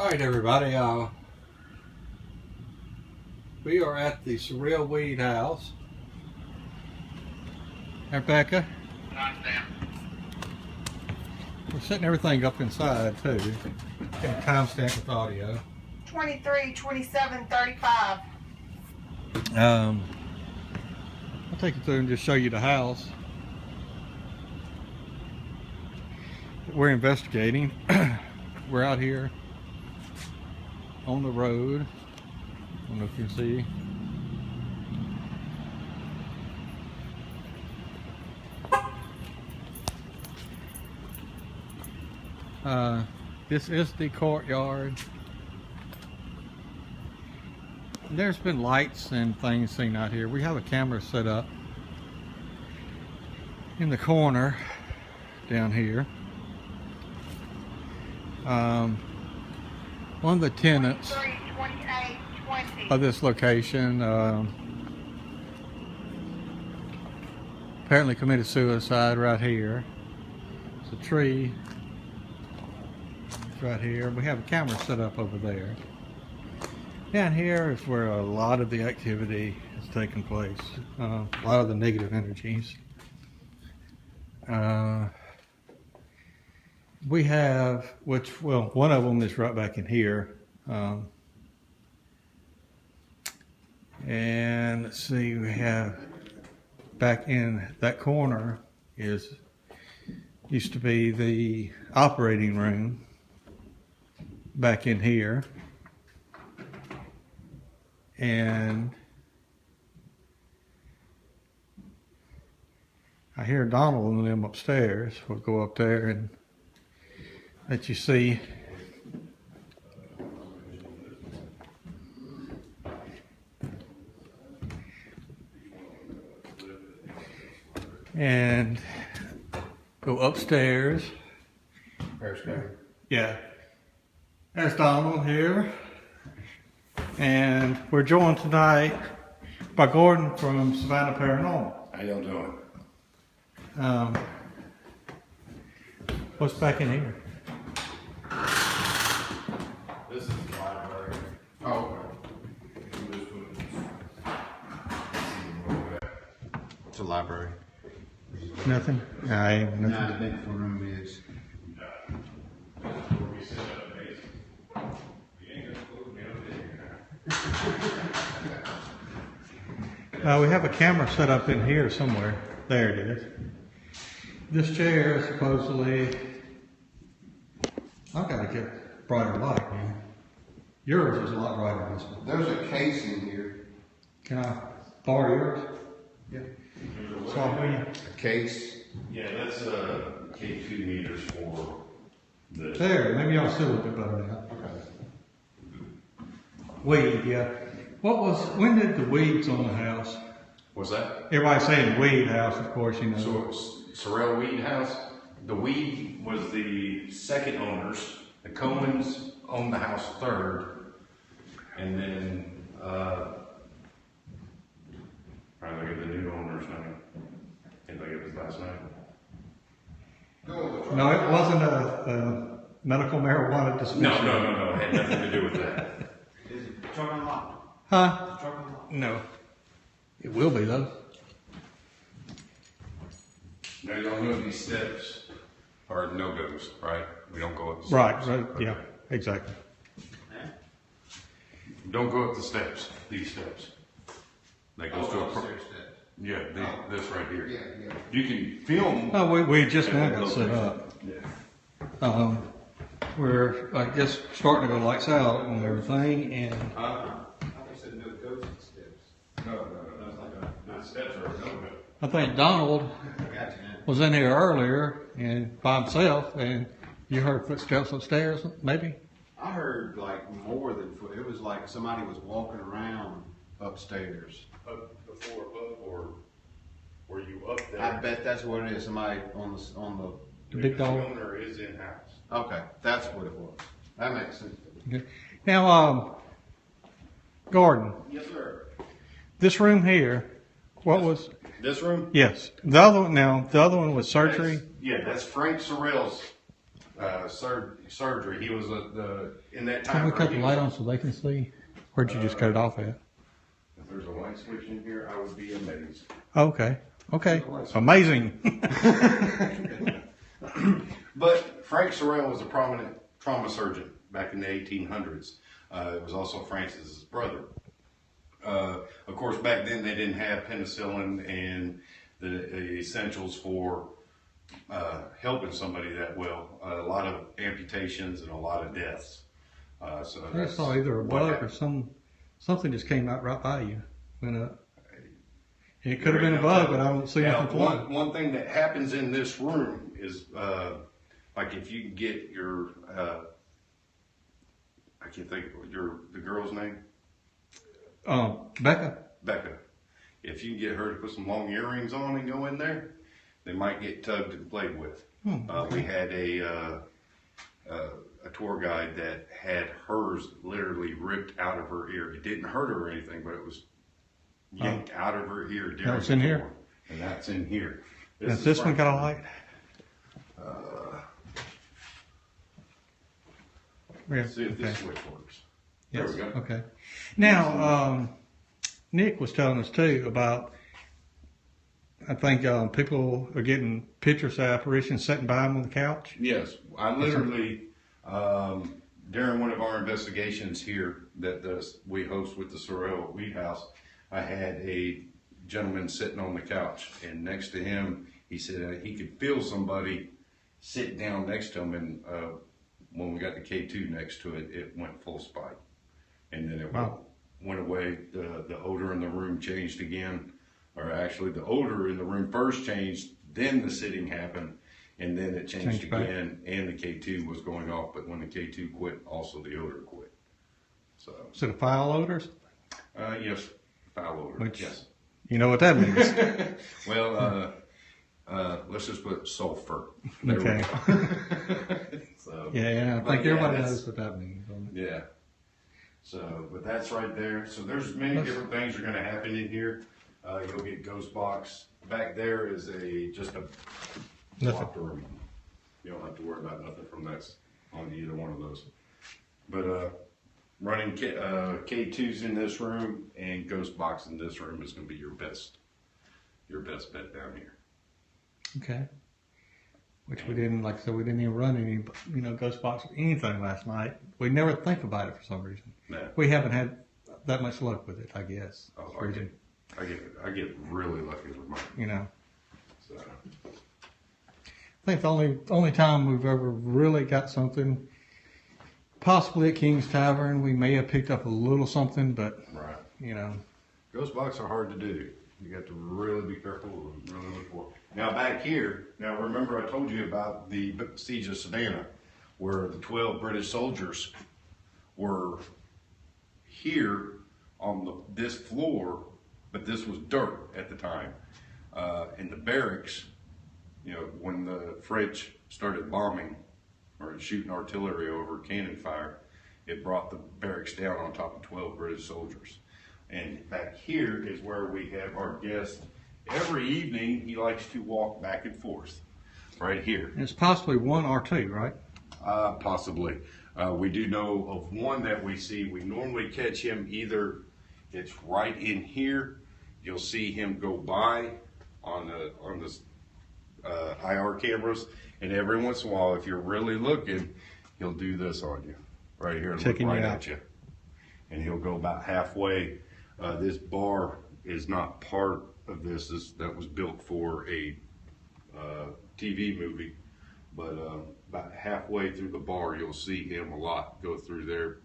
Alright everybody, we are at the Sorrel-Weed House. Rebecca? We're setting everything up inside too. Getting timestamp with audio. 23, 27, 35. I'll take you through and just show you the house that we're investigating. We're out here on the road. I don't know if you can see. This is the courtyard. There's been lights and things seen out here. We have a camera set up in the corner down here. One of the tenants 23, 28, 20. of this location apparently committed suicide right here. It's a tree right here. We have a camera set up over there. Down here is where a lot of the activity is taking place. A lot of the negative energies. We have, one of them is right back in here. And let's see, we have back in that corner used to be the operating room back in here. And I hear Donald and them upstairs. We'll go up there and let you see. And go upstairs. Periscope. Yeah. There's Donald here. And we're joined tonight by Gordon from Savannah Paranormal. How y'all doing? What's back in here? This is the library. Oh, okay. It's a library. Nothing? Nothing. Not a big room is. We have a camera set up in here somewhere. There it is. This chair supposedly, I've got to get brighter light, man. Yours is a lot brighter than this one. There's a case in here. Can I borrow yours? Yeah. So, A case. Yeah, that's K2 meters for the. there, maybe I'll see a little bit better now. Okay. Weed, yeah. When did the weeds on the house? What's that? Everybody's saying weed house, of course, you know. So Sorrel-Weed House. The weed was the second owners. The Comans owned the house third, and then trying to look at the new owner's name. Can't think of his last name. No, it wasn't a medical marijuana dispensary. No. It had nothing to do with that. Is it truck unlocked? Huh? Truck unlocked? No. It will be, though. Now y'all know these steps are no-goes, right? We don't go up the Right, steps. right, yeah, exactly. Don't go up the steps, these steps. That goes to a Upstairs steps. yeah, this right here. Yeah. You can film. No, we just now got set up. Yeah. We're, I guess, starting to go lights out and everything, and I said no ghost steps. No. The steps are no-go. I think Donald Gotcha. was in here earlier and by himself, and you heard footsteps upstairs, maybe? I heard like more than foot. It was like somebody was walking around upstairs. Up before above, or were you up there? I bet that's what it is. Somebody on The big The dog. owner is in house. Okay, that's what it was. That makes sense. Okay. Now, Gordon, Yes, sir. this room here, what was, This room? yes, the other one was surgery. That's Frank Sorrell's surgery. He was in that Can time. we frame, cut the he light was- on so they can see? Where'd you just cut it off at? If there's a light switch in here, I would be amazed. Okay. Okay. Amazing. But Frank Sorrel was a prominent trauma surgeon back in the 1800s. It was also Francis's brother. Of course, back then they didn't have penicillin and the essentials for helping somebody that well. A lot of amputations and a lot of deaths. So I that's saw either a what bug or happened. something just came out right by you. Went up. It could have There been ain't a no bug, telling. but I don't see Now, nothing flying. one thing that happens in this room is, like if you get your, I can't think of the girl's name, Becca. Becca. If you can get her to put some long earrings on and go in there, they might get tugged and played with. We had a tour guide that had hers literally ripped out of her ear. It didn't hurt her or anything, but it was yanked out of her ear. During That's in the here? tour. And that's in here. Has is this one got a Frank's light? Yeah. See if Okay. this switch works. Yes. There we go. Okay. Now, Nick was telling us too about, I think people are getting pictures of apparitions sitting by them on the couch. Yes, I literally, during one of our investigations here that we host with the Sorrel-Weed House, I had a gentleman sitting on the couch, and next to him, he said he could feel somebody sit down next to him, and when we got the K2 next to it, it went full spike, and then it Wow. went away. The odor in the room changed again, or actually the odor in the room first changed, then the sitting happened, and then it changed Changed back. again, and the K2 was going off, but when the K2 quit, also the odor quit. So, Is it a foul odor? yes, foul odor, Which- yes. You know what that means. Well, let's just put sulfur. There we Okay. go. So, Yeah, I but think yeah, everybody that's- knows what that means. Don't they? Yeah. So, but that's right there. So there's many different things are going to happen in here. You'll get ghost box. Back there is just a Nothing. locked room. You don't have to worry about nothing from that on either one of those. But running K2s in this room and ghost box in this room is going to be your best bet down here. Okay. Which we didn't, like I said, we didn't even run any, ghost box or anything last night. We never think about it for some reason. No. We haven't had that much luck with it, I guess. Oh, For reason, I get really lucky with mine. So. I think the only time we've ever really got something, possibly at King's Tavern, we may have picked up a little something, but Right. Ghost box are hard to do. You got to really be careful and really look for it. Now back here, remember I told you about the siege of Savannah, where the 12 British soldiers were here on this floor, but this was dirt at the time. In the barracks, when the French started bombing or shooting artillery over cannon fire, it brought the barracks down on top of 12 British soldiers. And back here is where we have our guest. Every evening, he likes to walk back and forth, right here. it's possibly one or two, right? Possibly. We do know of one that we see. We normally catch him either it's right in here. You'll see him go by on the IR cameras, and every once in a while, if you're really looking, he'll do this on you, right here, and look Checking you right out. at you. And he'll go about halfway. This bar is not part of this. That was built for a TV movie, but about halfway through the bar, you'll see him a lot go through there.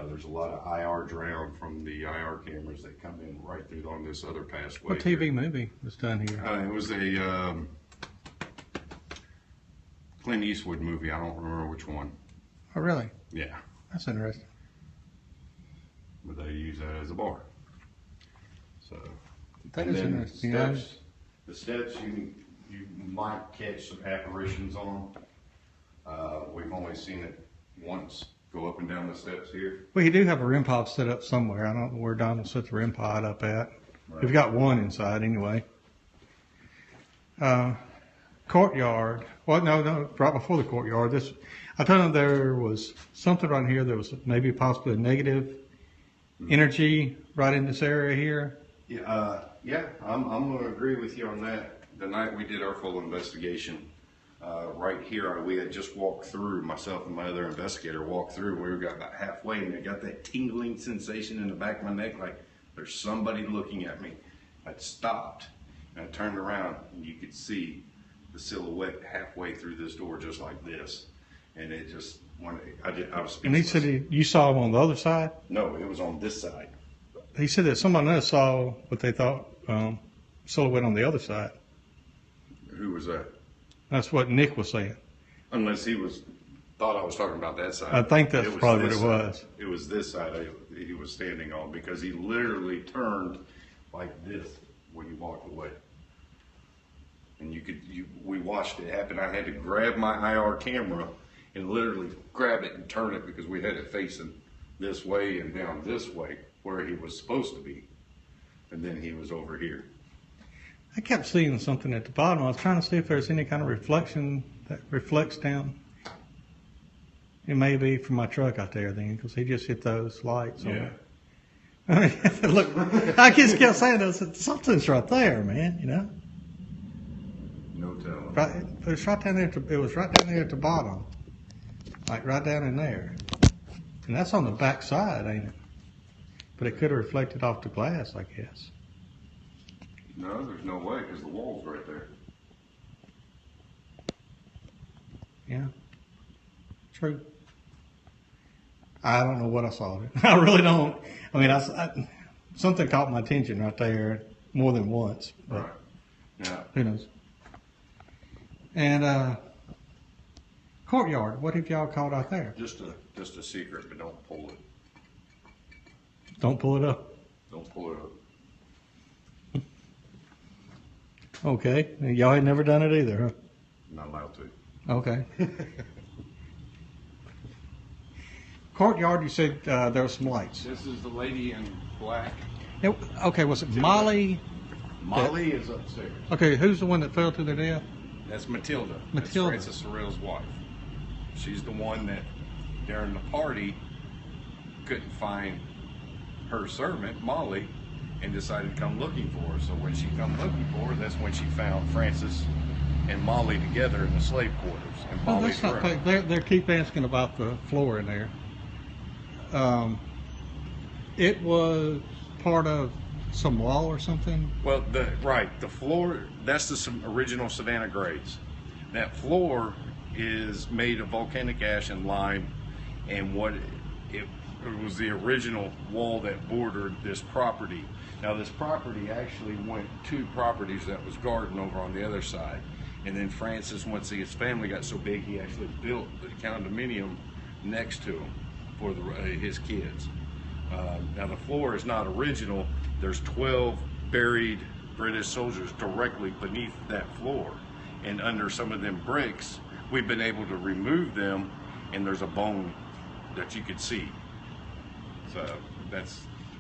There's a lot of IR drown from the IR cameras that come in right through on this other passway. What TV movie was done here? It was a Clint Eastwood movie. I don't remember which one. Oh, really? Yeah, That's interesting. but they use that as a bar. So That and is then interesting. the steps you might catch some apparitions on. We've only seen it once. Go up and down the steps here. Well, you do have a REM pod set up somewhere. I don't know where Donald set the REM pod up at. Right. We've got one inside anyway. courtyard. Well, no, right before the courtyard. I told him there was something right here. There was maybe possibly a negative energy right in this area here. Yeah, I'm going to agree with you on that. The night we did our full investigation, right here, we had just walked through, myself and my other investigator walked through, we got about halfway and I got that tingling sensation in the back of my neck, like there's somebody looking at me. I stopped and I turned around and you could see the silhouette halfway through this door just like this. And it just, I was speechless. And he said you saw him on the other side? No, it was on this side. He said that someone else saw what they thought silhouette on the other side. Who was that? That's what Nick was saying. Unless he thought I was talking about that side. I think that's probably what it was. It was this side he was standing on because he literally turned like this when he walked away. And we watched it happen. I had to grab my IR camera and literally grab it and turn it because we had it facing this way and down this way where he was supposed to be. And then he was over here. I kept seeing something at the bottom. I was trying to see if there's any kind of reflection that reflects down. It may be from my truck out there then, because he just hit those lights. Yeah. Look, I just kept saying, something's right there, man, you know? No telling. Right, it was right down there at the bottom. Like right down in there. And that's on the back side, ain't it? But it could have reflected off the glass, I guess. No, there's no way because the wall's right there. Yeah. True. I don't know what I saw. I really don't. I mean, something caught my attention right there more than once. But Right. Yeah. who knows? And courtyard, what have y'all caught out there? Just a secret, but don't pull it. Don't pull it up. Don't pull it up. Okay. Y'all had never done it either, huh? Not allowed to. Okay. Courtyard, you said there were some lights. This is the lady in black. Okay, was it Molly? Molly is upstairs. Okay, who's the one that fell to their death? That's Matilda. Matilda. That's Francis Sorrell's wife. She's the one that during the party couldn't find her servant, Molly, and decided to come looking for her. So when she come looking for her, that's when she found Francis and Molly together in the slave quarters. And Well, Molly's that's not room. they keep asking about the floor in there. It was part of some wall or something. Well, the floor, that's the original Savannah grades. That floor is made of volcanic ash and lime, and it was the original wall that bordered this property. Now this property actually went 2 properties that was garden over on the other side. And then Francis, once his family got so big, he actually built the condominium next to him for his kids. Now the floor is not original. There's 12 buried British soldiers directly beneath that floor. And under some of them bricks, we've been able to remove them, and there's a bone that you could see. So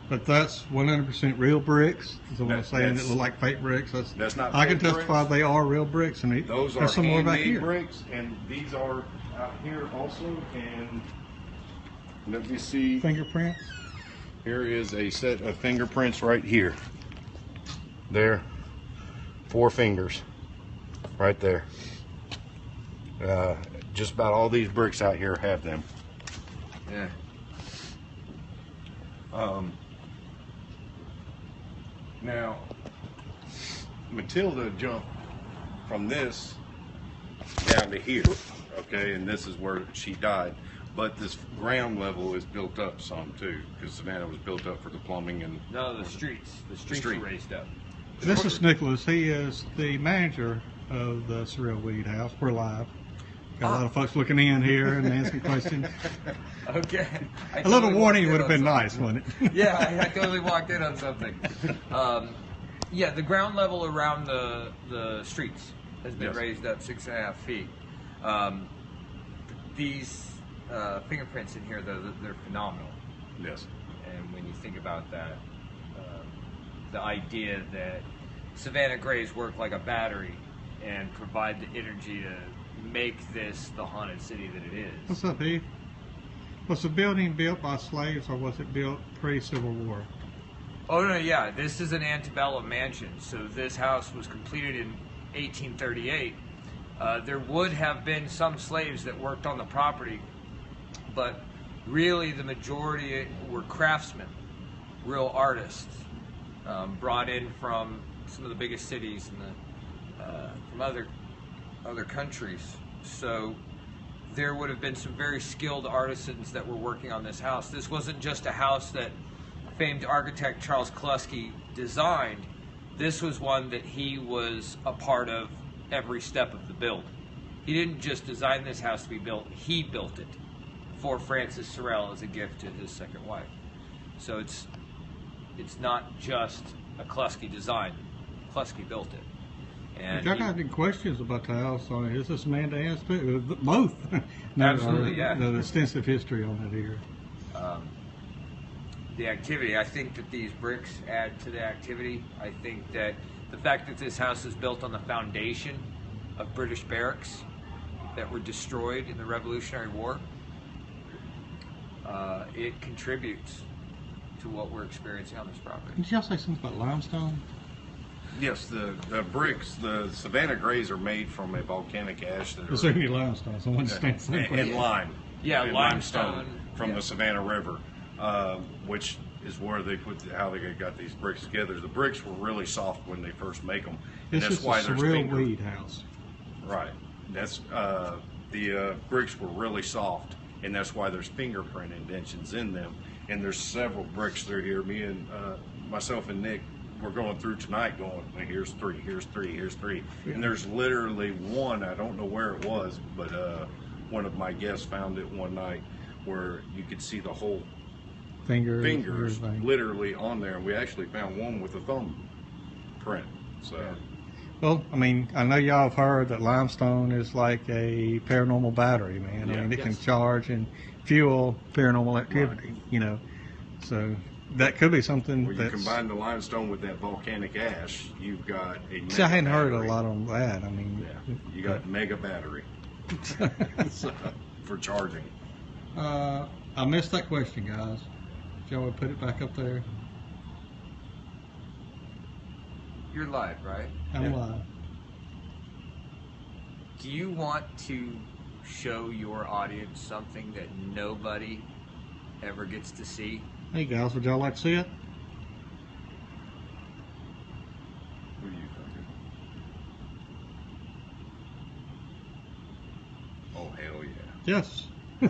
But that's 100% real bricks. Is what I'm saying. It That's- look like fake bricks. That's not I can fake testify bricks. they are real bricks, and Those are there's some more back handmade here. bricks, and these are out here also. And let me see. Fingerprints. Here is a set of fingerprints right here. There. 4 fingers. Right there. Just about all these bricks out here have them. Yeah. Now, Matilda jumped from this down to here, okay, and this is where she died. But this ground level is built up some too, because Savannah was built up for the plumbing and No, the streets. The streets street. are raised up. This is Nicholas. He is the manager of the Sorrel-Weed House. We're live. Got a lot of folks looking in here and asking questions. Okay. I A little totally warning walked would in have been on nice, something. wouldn't it? Yeah, I totally walked in on something. Yeah, the ground level around the streets has been Yes. raised up 6.5 feet. These fingerprints in here, though, they're phenomenal. yes. And when you think about that, the idea that Savannah Grays work like a battery, and provide the energy to make this the haunted city that it is. What's up, Heath? Was the building built by slaves or was it built pre-Civil War? Oh no, yeah, this is an antebellum mansion. So this house was completed in 1838. There would have been some slaves that worked on the property, but really the majority were craftsmen, real artists, brought in from some of the biggest cities and from other countries. So there would have been some very skilled artisans that were working on this house. This wasn't just a house that famed architect Charles Kluski designed. This was one that he was a part of every step of the build. He didn't just design this house to be built, he built it for Francis Sorrel as a gift to his second wife. So it's not just a Kluski design. Kluski built it. And I got any questions about the house. Is this man to ask? Both. No, Absolutely, yeah. The extensive history on it here. The activity, I think that these bricks add to the activity. I think that the fact that this house is built on the foundation of British barracks that were destroyed in the Revolutionary War, it contributes to what we're experiencing on this property. Did y'all say something about limestone? Yes, the bricks, the Savannah Grays are made from a volcanic ash that Is are there any limestone? Someone stands and lime. Yeah, And limestone. from Yeah. the Savannah River, which is where they how they got these bricks together. The bricks were really soft when they first make them, and This that's is the why there's finger. Sorrel-Weed House. Right. That's the bricks were really soft, and that's why there's fingerprint indentions in them. And there's several bricks through here. Me and myself and Nick were going through tonight, going, well, here's three, here's three, here's three, and there's literally one. I don't know where it was, but one of my guests found it one night where you could see the whole Fingers. fingers literally on there. And we actually found one with a thumb print. So. Well, I mean, I know y'all have heard that limestone is like a paranormal battery, man. I Yeah. mean, it can Yes. charge and fuel paranormal activity, you know. So that could be something When you that's... combine the limestone with that volcanic ash, you've got a See, I hadn't mega heard a battery. lot on that. I mean... Yeah, you got mega battery So, for charging. I missed that question, guys. If y'all would put it back up there. You're live, right? I'm live. Do you want to show your audience something that nobody ever gets to see? Hey, guys, would y'all like to see it? What are you thinking? Oh, hell yeah. Yes. All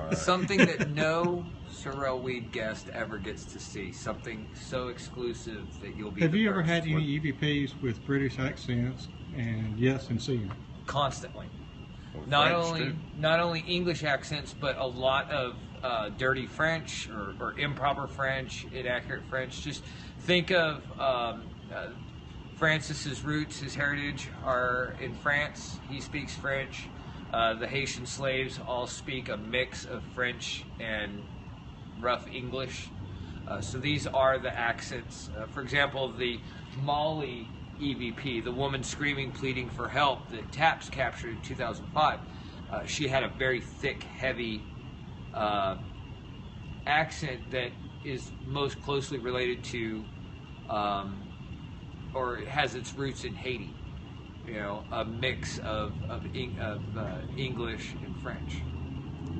right. Something that no Sorrel-Weed guest ever gets to see. Something so exclusive that you'll be Have the you ever first. had any EVPs with British accents? And yes, and seeing. Constantly. Well, Not French, not only English accents, but a lot of dirty French or improper French, inaccurate French. Just think of Francis's roots, his heritage are in France. He speaks French. The Haitian slaves all speak a mix of French and rough English. So these are the accents. For example, the Mali EVP, the woman screaming, pleading for help that TAPS captured in 2005. She had a very thick, heavy accent that is most closely related to, or has its roots in Haiti. You know, a mix of English and French.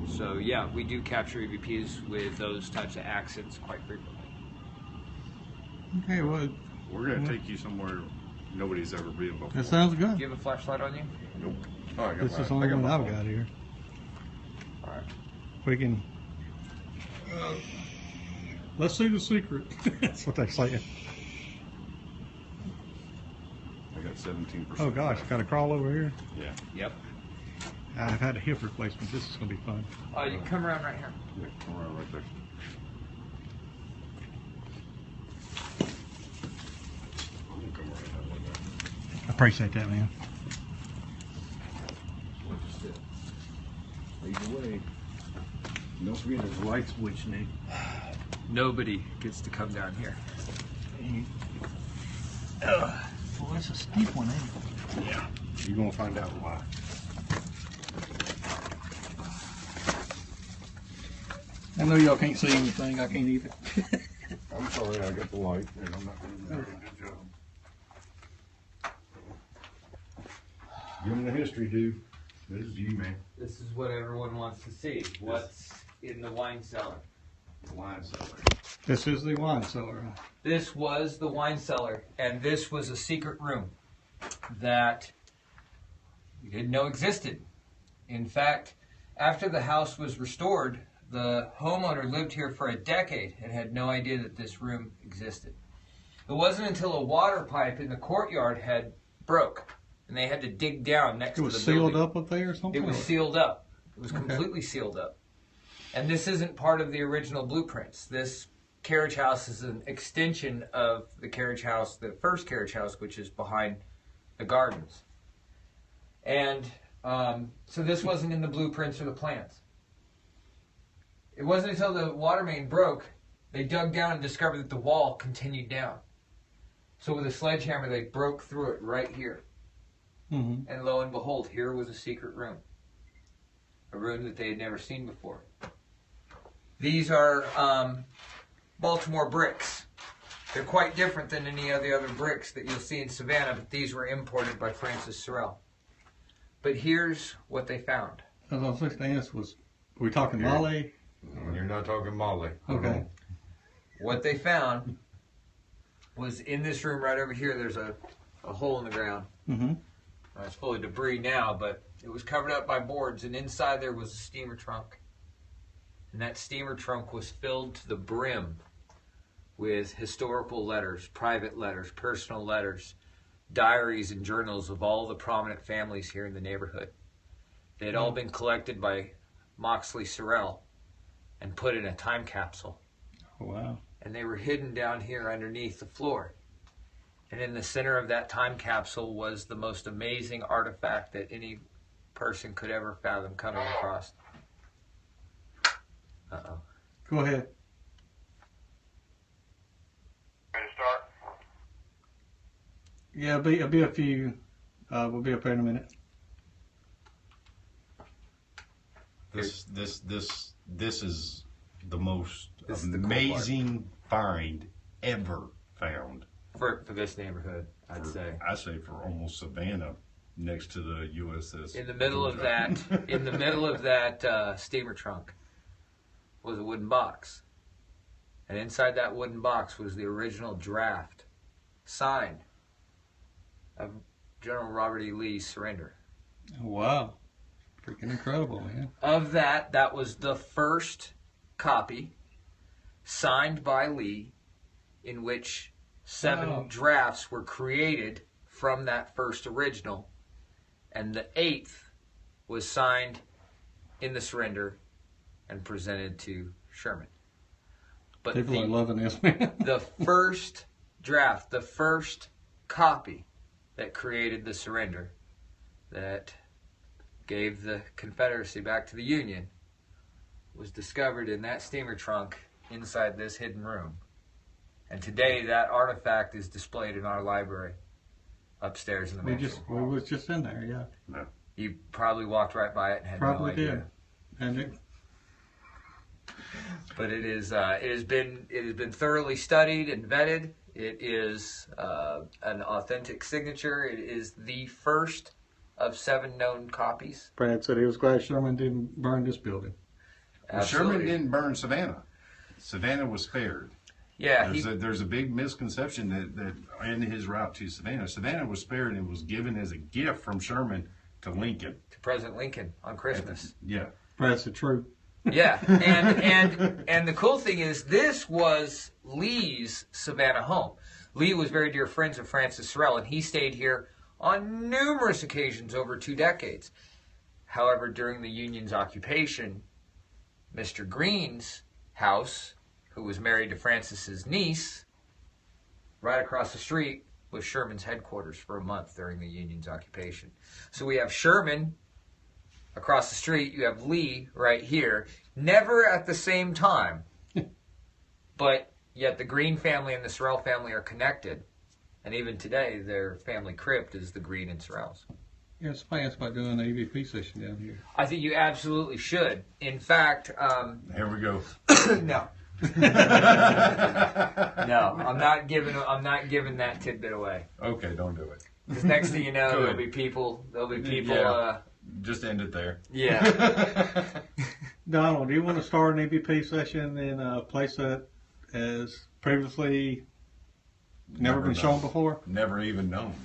So yeah, we do capture EVPs with those types of accents quite frequently. Okay, well, We're going to take you somewhere nobody's ever been before. that sounds good. Do you have a flashlight on you? Nope. Oh, I got This my- is the only I got one my I've phone. got here. All right. We can. Let's see the secret. That's what they say. I got 17%. Oh gosh, got to crawl over here. Yeah. Yep. I've had a hip replacement. This is going to be fun. Oh, you can come around right here. Yeah, come around right there. I'm gonna come around that way there. I appreciate that, man. Either way. Don't forget there's a light switch, Nick. Nobody gets to come down here. Oh, that's a steep one, ain't it? Yeah. You're gonna find out why. I know y'all can't see anything. I can't either. I'm sorry, I got the light, and I'm not doing a good job. Give them the history, dude. This is you, man. This is what everyone wants to see. What's in the wine cellar? The wine cellar. This is the wine cellar. This was the wine cellar, and this was a secret room that we didn't know existed. In fact, after the house was restored, the homeowner lived here for a decade and had no idea that this room existed. It wasn't until a water pipe in the courtyard had broke, and they had to dig down next It to the was building. sealed up there or something? It was or- sealed up. It was Okay. completely sealed up. And this isn't part of the original blueprints. This carriage house is an extension of the carriage house, the first carriage house, which is behind the gardens. And so this wasn't in the blueprints or the plans. It wasn't until the water main broke, they dug down and discovered that the wall continued down. So with a sledgehammer, they broke through it right here. Mhm. And lo and behold, here was a secret room. A room that they had never seen before. These are Baltimore bricks. They're quite different than any of the other bricks that you'll see in Savannah, but these were imported by Francis Sorrel. But here's what they found. I was going to ask, were we talking Molly? You're not talking Molly. Okay. What they found was in this room right over here, there's a hole in the ground. Mm-hmm. It's full of debris now, but it was covered up by boards, and inside there was a steamer trunk. And that steamer trunk was filled to the brim with historical letters, private letters, personal letters, diaries and journals of all the prominent families here in the neighborhood. They had all been collected by Moxley Sorrel and put in a time capsule. Oh, wow. And they were hidden down here underneath the floor. And in the center of that time capsule was the most amazing artifact that any person could ever fathom coming across. Uh-oh. Go ahead. Ready to start? Yeah, it'll be a few. We'll be up there in a minute. This is the most This is the cool part. amazing find ever found. For this neighborhood, I'd say. I say for almost Savannah, next to the USS. In the middle of Georgia. that, in the middle of that steamer trunk was a wooden box. And inside that wooden box was the original draft signed of General Robert E. Lee's surrender. Oh, wow. Freaking incredible, man. Of that was the first copy signed by Lee, in which 7 Wow. drafts were created from that first original, and the 8th was signed in the surrender and presented to Sherman. But People are loving this, man. the first draft, the first copy that created the surrender, that gave the Confederacy back to the Union, was discovered in that steamer trunk inside this hidden room. And today that artifact is displayed in our library upstairs in the mansion. We was just in there, yeah. You probably walked right by it and had Probably no idea. did. And it, But it has been thoroughly studied and vetted. It is an authentic signature. It is the first of 7 known copies. Brad said he was glad Sherman didn't burn this building. Well, Sherman didn't burn Savannah. Savannah was spared. Yeah, There's a big misconception that in his route to Savannah was spared and was given as a gift from Sherman to Lincoln. to President Lincoln on Christmas. Yeah. Brad said true. Yeah, and the cool thing is, this was Lee's Savannah home. Lee was very dear friends of Francis Sorrel, and he stayed here on numerous occasions over 2 decades. However, during the Union's occupation, Mr. Green's house, who was married to Francis's niece, right across the street was Sherman's headquarters for a month during the Union's occupation. So we have Sherman across the street, you have Lee right here, never at the same time, but yet the Green family and the Sorrel family are connected. And even today, their family crypt is the green and Sorrels. Yeah, somebody asked about doing an EVP session down here. I think you absolutely should. In fact, Here we go. no. No, I'm not giving that tidbit away. Okay, don't do it. Because next thing you know, Good. there'll be people. Yeah. Just end it there. Yeah. Donald, do you want to start an EVP session in a place that has previously never been shown before? Never even known.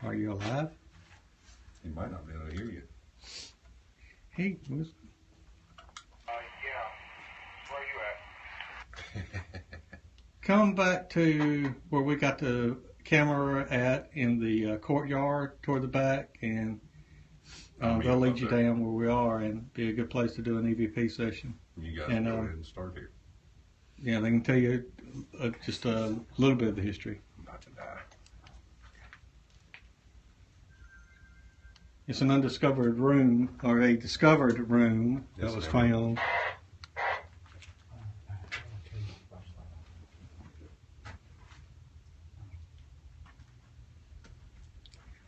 Are you alive? He might not be able to hear you. He was. Yeah. Where you at? Come back to where we got the camera at in the courtyard toward the back, and they'll lead you down where we are, and be a good place to do an EVP session. You guys And, go ahead and start here. Yeah, they can tell you just a little bit of the history. Not to die. It's an undiscovered room, or a discovered room that Yes, was ma'am. found.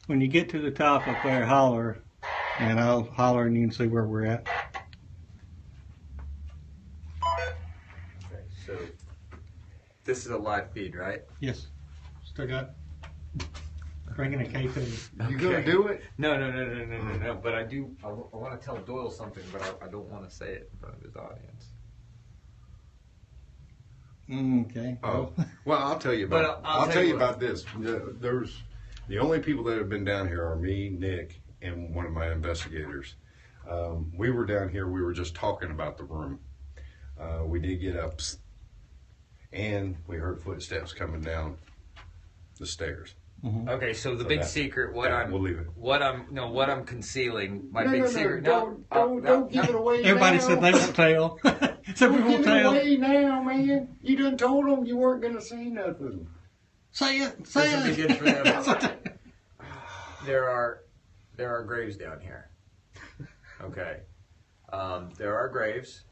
When you get to the top up there, holler, and I'll holler and you can see where we're at. Okay, so this is a live feed, right? Yes. Still got bringing a K2. You gonna do it? No. But I want to tell Doyle something, but I don't want to say it in front of his audience. Okay. Oh, well, I'll tell you about. But I'll I'll tell you about this. There's the only people that have been down here are me, Nick, and one of my investigators. We were down here. We were just talking about the room. We did get up, and we heard footsteps coming down the stairs. Okay, so the So big that- secret, we'll leave it. what I'm concealing, my big secret. Don't give it away. Everybody now. said they won't tell. Said we Don't won't give it tell. away now, man. You done told them you weren't gonna say nothing. Say it. This Say will be it. good for them. There are graves down here. Okay, there are graves,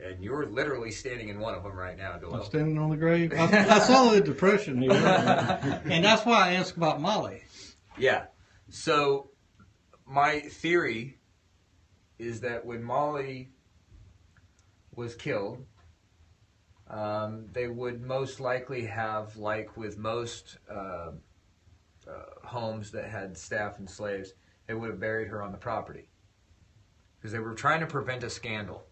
and you're literally standing in one of them right now, I'm Doyle. standing on the grave. I saw the depression here, and that's why I asked about Molly. Yeah. So my theory is that when Molly was killed, they would most likely have, like with most homes that had staff and slaves, they would have buried her on the property because they were trying to prevent a scandal.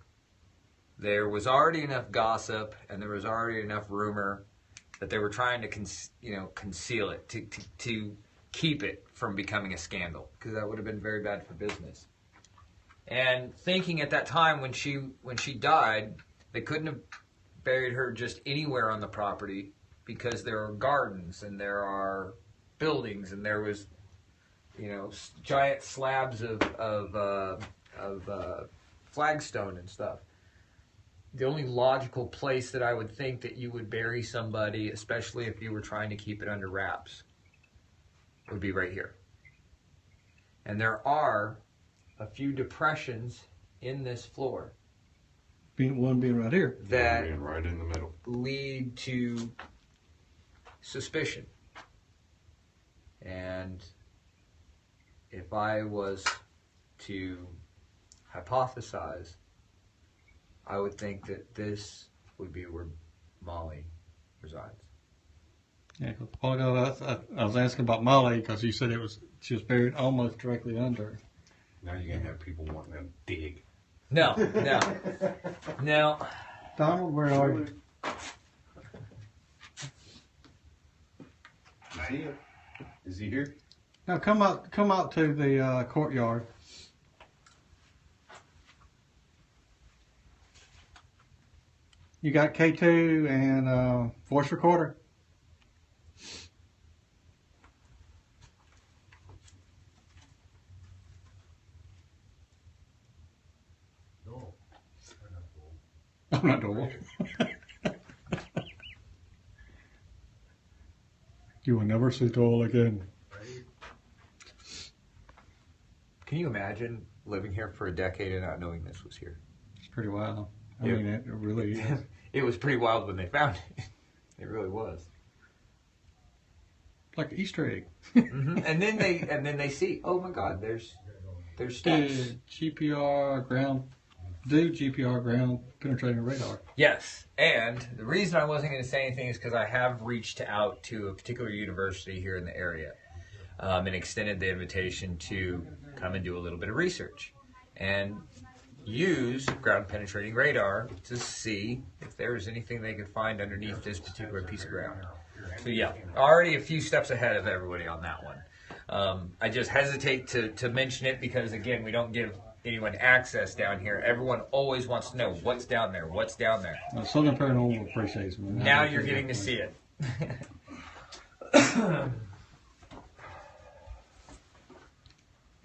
There was already enough gossip and there was already enough rumor that they were trying to conceal it to keep it from becoming a scandal, because that would have been very bad for business. And thinking at that time when she died, they couldn't have buried her just anywhere on the property because there are gardens and there are buildings and there was, giant slabs of flagstone and stuff. The only logical place that I would think that you would bury somebody, especially if you were trying to keep it under wraps, would be right here. And there are a few depressions in this floor One being right here. that Being right in the middle. lead to suspicion. And if I was to hypothesize, I would think that this would be where Molly resides. Yeah, 'cause a while ago I was asking about Molly because you said she was buried almost directly under. Now you're gonna have people wanting to dig. No. Donald, where are you? Is he here? No, come out to the courtyard. You got K2 and voice recorder. No. I'm not Doyle. You will never see Doyle again. Can you imagine living here for a decade and not knowing this was here? It's pretty wild. I Yeah. mean, it really is. it was pretty wild when they found it. It really was. Like an Easter egg. And then they see, oh my God, there's steps. GPR ground penetrating radar. Yes, and the reason I wasn't going to say anything is because I have reached out to a particular university here in the area and extended the invitation to come and do a little bit of research and use ground penetrating radar to see if there's anything they could find underneath this particular piece of ground. So yeah, already a few steps ahead of everybody on that one. I just hesitate to mention it because, again, we don't give anyone access down here. Everyone always wants to know what's down there, what's down there. Southern Paranormal appreciates me. Now you're getting to see it.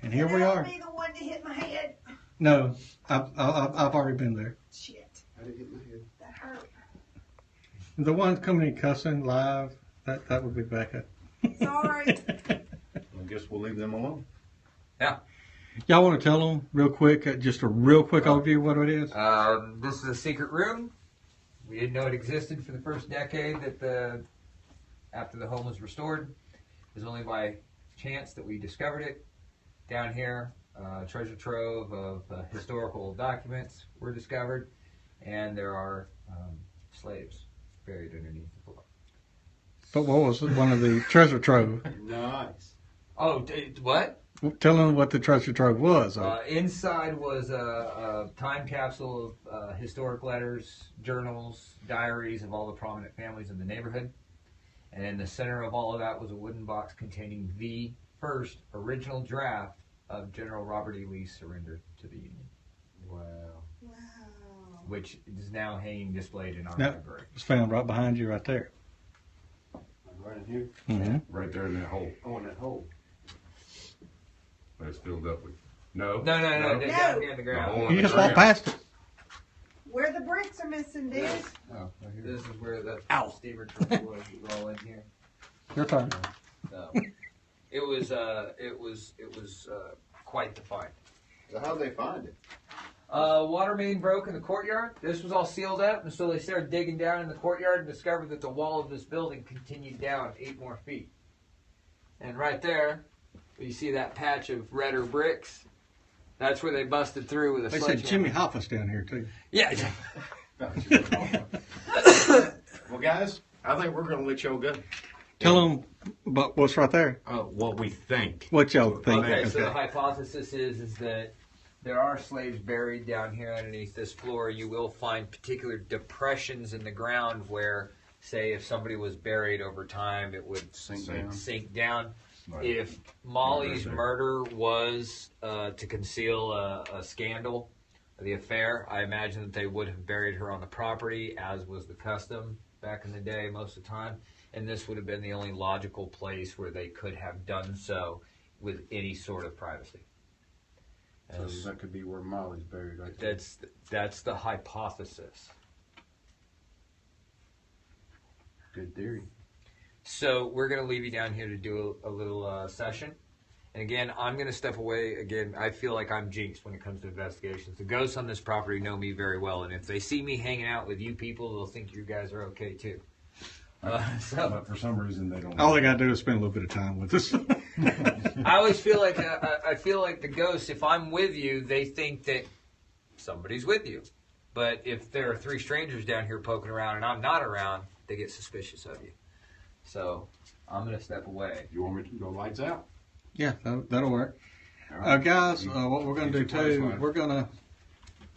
And here we are. Be the one to hit my head. No, I've already been there. Shit, I didn't hit my head. that hurt. The one coming in cussing live, that would be Becca. Sorry. I guess we'll leave them alone. Yeah. Y'all want to tell them real quick, just a real quick overview of what it is? This is a secret room. We didn't know it existed for the first decade after the home was restored. It was only by chance that we discovered it. Down here, treasure trove of historical documents were discovered, and there are slaves buried underneath the floor. But what was one of the treasure trove? Nice. Oh, what? Tell them what the treasure trove was. Inside was a time capsule of historic letters, journals, diaries of all the prominent families in the neighborhood. And in the center of all of that was a wooden box containing the first original draft of General Robert E. Lee's surrender to the Union. Wow. Wow. Which is now hanging displayed in our Yep. library. It's found right behind you right there. Right in here? Mm-hmm. Right there in that hole. Oh, in that hole. That's filled up with. No. No, No. down here in the The ground. hole in You the just walk ground. past it. Where the bricks are missing, dude. Oh, right here. This is where the Ow. steamer truck was. You roll in here. Your turn. So, it was quite the find. So how'd they find it? Water main broke in the courtyard. This was all sealed up, and so they started digging down in the courtyard and discovered that the wall of this building continued down 8 more feet. And right there, you see that patch of redder bricks. That's where they busted through with a They said sledgehammer. Jimmy Hoffa's down here too. Yeah. Well, guys, I think we're going to let y'all go. Tell them about what's right there. What we think. What y'all think. Okay, so the hypothesis is that there are slaves buried down here underneath this floor. You will find particular depressions in the ground where, say, if somebody was buried over time, it would sink down. Right. If Molly's Right. murder was to conceal a scandal, the affair, I imagine that they would have buried her on the property, as was the custom back in the day most of the time. And this would have been the only logical place where they could have done so with any sort of privacy. So that could be where Molly's buried right there. That's the hypothesis. Good theory. So we're going to leave you down here to do a little session. And again, I'm going to step away. Again, I feel like I'm jinxed when it comes to investigations. The ghosts on this property know me very well, and if they see me hanging out with you people, they'll think you guys are okay too. But for some reason, they don't. All they got to do is spend a little bit of time with us. I always feel like I feel like the ghosts. If I'm with you, they think that somebody's with you. But if there are 3 strangers down here poking around and I'm not around, they get suspicious of you. So I'm gonna step away. You want me to go lights out? Yeah, that'll work. All right. Guys, what we're going to do too, we're going to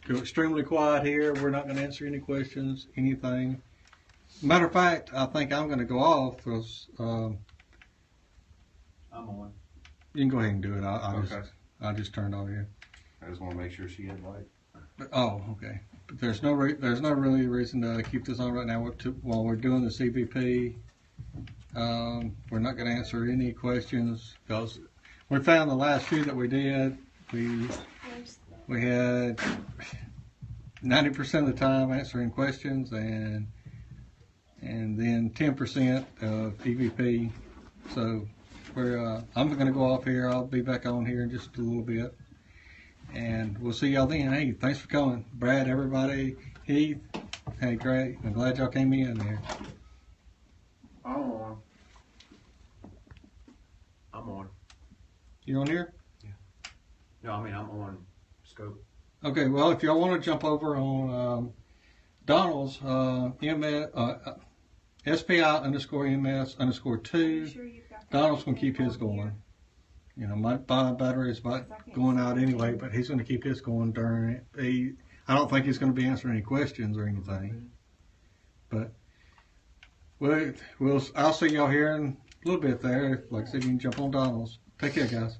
go extremely quiet here. We're not going to answer any questions, anything. Matter of fact, I think I'm going to go off because I'm on. you can go ahead and do it. Okay. I just turned on here. I just want to make sure she had light. Oh, okay. But there's no really reason to keep this on right now while we're doing the CVP. We're not going to answer any questions because we found the last few that we did. We had 90% of the time answering questions and then 10% of EVP. So I'm going to go off here. I'll be back on here in just a little bit. And we'll see y'all then. Hey, thanks for coming. Brad, everybody, Heath, Hey, great. I'm glad y'all came in there. I'm on. I'm on. You on here? No, I mean I'm on scope. Okay, well, if y'all want to jump over on Donald's SPI_MS_2, Sure you've got that Donald's going to keep on his going. here? You know, my battery is about going out anyway, but he's going to keep his going during it. I don't think he's going to be answering any questions or anything. But I'll see y'all here in a little bit there. Like I said, you can jump on Donald's. Take care, guys.